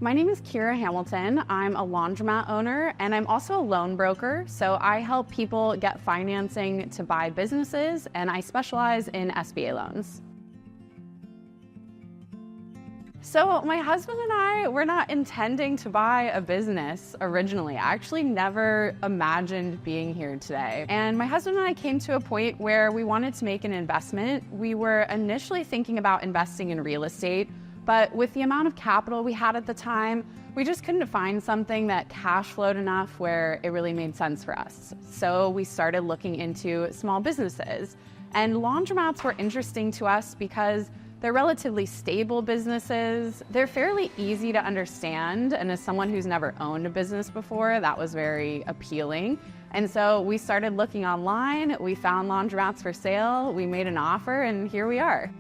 My name is Kira Hamilton. I'm a laundromat owner and I'm also a loan broker. So I help people get financing to buy businesses and I specialize in SBA loans. So my husband and I, we're not intending to buy a business originally. I actually never imagined being here today. And my husband and I came to a point where we wanted to make an investment. We were initially thinking about investing in real estate, but with the amount of capital we had at the time, we just couldn't find something that cash flowed enough where it really made sense for us. So we started looking into small businesses. And laundromats were interesting to us because they're relatively stable businesses. They're fairly easy to understand. And as someone who's never owned a business before, that was very appealing. And so we started looking online. We found laundromats for sale. We made an offer and here we are.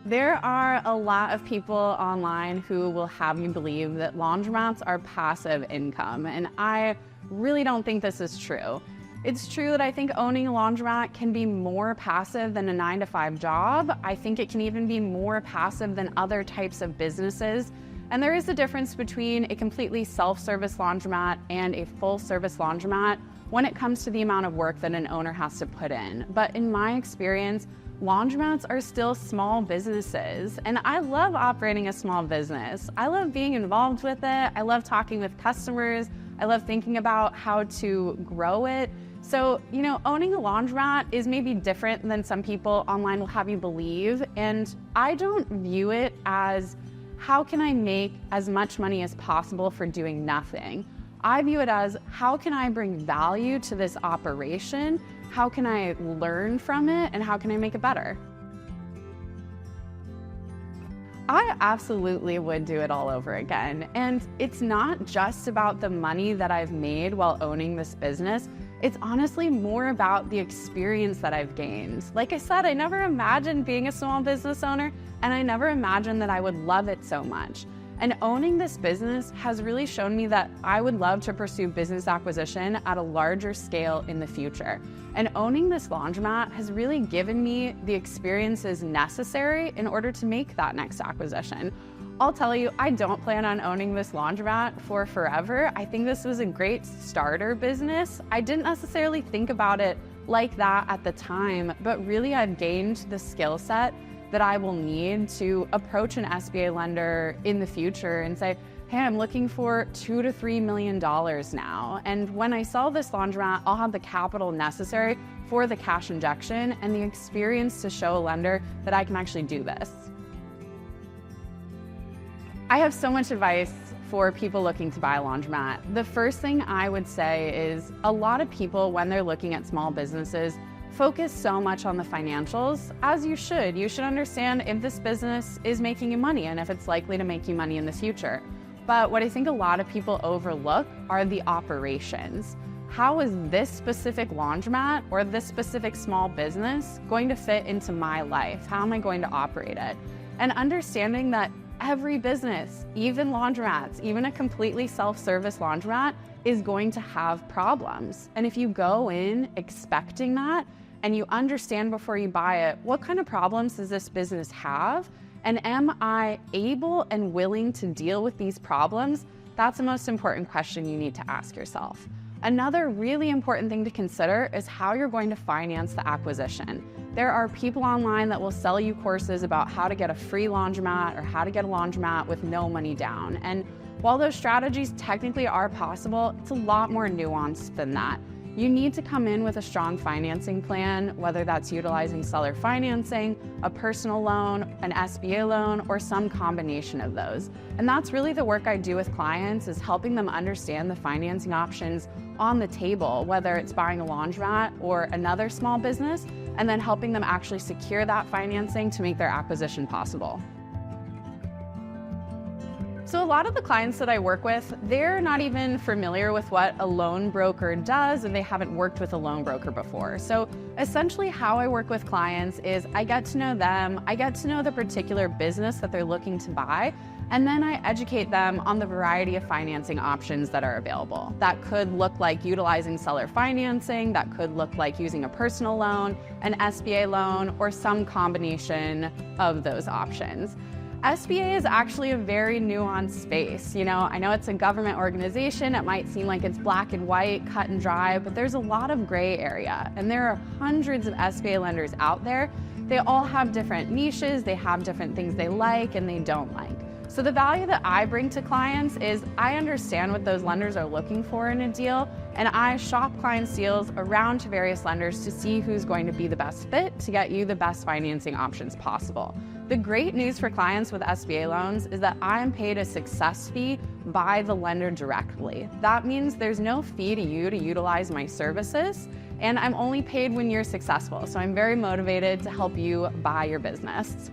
There are a lot of people online who will have you believe that laundromats are passive income. And I really don't think this is true. It's true that I think owning a laundromat can be more passive than a 9-to-5 job. I think it can even be more passive than other types of businesses. And there is a difference between a completely self-service laundromat and a full-service laundromat when it comes to the amount of work that an owner has to put in. But in my experience, laundromats are still small businesses. And I love operating a small business. I love being involved with it. I love talking with customers. I love thinking about how to grow it. So, owning a laundromat is maybe different than some people online will have you believe. And I don't view it as how can I make as much money as possible for doing nothing. I view it as how can I bring value to this operation? How can I learn from it? And how can I make it better? I absolutely would do it all over again. And it's not just about the money that I've made while owning this business. It's honestly more about the experience that I've gained. Like I said, I never imagined being a small business owner, and I never imagined that I would love it so much. And owning this business has really shown me that I would love to pursue business acquisition at a larger scale in the future. And owning this laundromat has really given me the experiences necessary in order to make that next acquisition. I'll tell you, I don't plan on owning this laundromat for forever. I think this was a great starter business. I didn't necessarily think about it like that at the time, but really I've gained the skill set that I will need to approach an SBA lender in the future and say, hey, I'm looking for $2 to $3 million now. And when I sell this laundromat, I'll have the capital necessary for the cash injection and the experience to show a lender that I can actually do this. I have so much advice for people looking to buy a laundromat. The first thing I would say is a lot of people, when they're looking at small businesses, focus so much on the financials, as you should. You should understand if this business is making you money and if it's likely to make you money in the future. But what I think a lot of people overlook are the operations. How is this specific laundromat or this specific small business going to fit into my life? How am I going to operate it? And understanding that every business, even laundromats, even a completely self-service laundromat, is going to have problems. And if you go in expecting that and you understand before you buy it, what kind of problems does this business have? And am I able and willing to deal with these problems? That's the most important question you need to ask yourself. Another really important thing to consider is how you're going to finance the acquisition. There are people online that will sell you courses about how to get a free laundromat or how to get a laundromat with no money down. And while those strategies technically are possible, it's a lot more nuanced than that. You need to come in with a strong financing plan, whether that's utilizing seller financing, a personal loan, an SBA loan, or some combination of those. And that's really the work I do with clients, is helping them understand the financing options on the table, whether it's buying a laundromat or another small business, and then helping them actually secure that financing to make their acquisition possible. So a lot of the clients that I work with, they're not even familiar with what a loan broker does, and they haven't worked with a loan broker before. So essentially how I work with clients is I get to know them, I get to know the particular business that they're looking to buy, and then I educate them on the variety of financing options that are available. That could look like utilizing seller financing, that could look like using a personal loan, an SBA loan, or some combination of those options. SBA is actually a very nuanced space. I know it's a government organization. It might seem like it's black and white, cut and dry, but there's a lot of gray area. And there are hundreds of SBA lenders out there. They all have different niches. They have different things they like and they don't like. So the value that I bring to clients is I understand what those lenders are looking for in a deal, and I shop clients' deals around to various lenders to see who's going to be the best fit to get you the best financing options possible. The great news for clients with SBA loans is that I am paid a success fee by the lender directly. That means there's no fee to you to utilize my services, and I'm only paid when you're successful. So I'm very motivated to help you buy your business.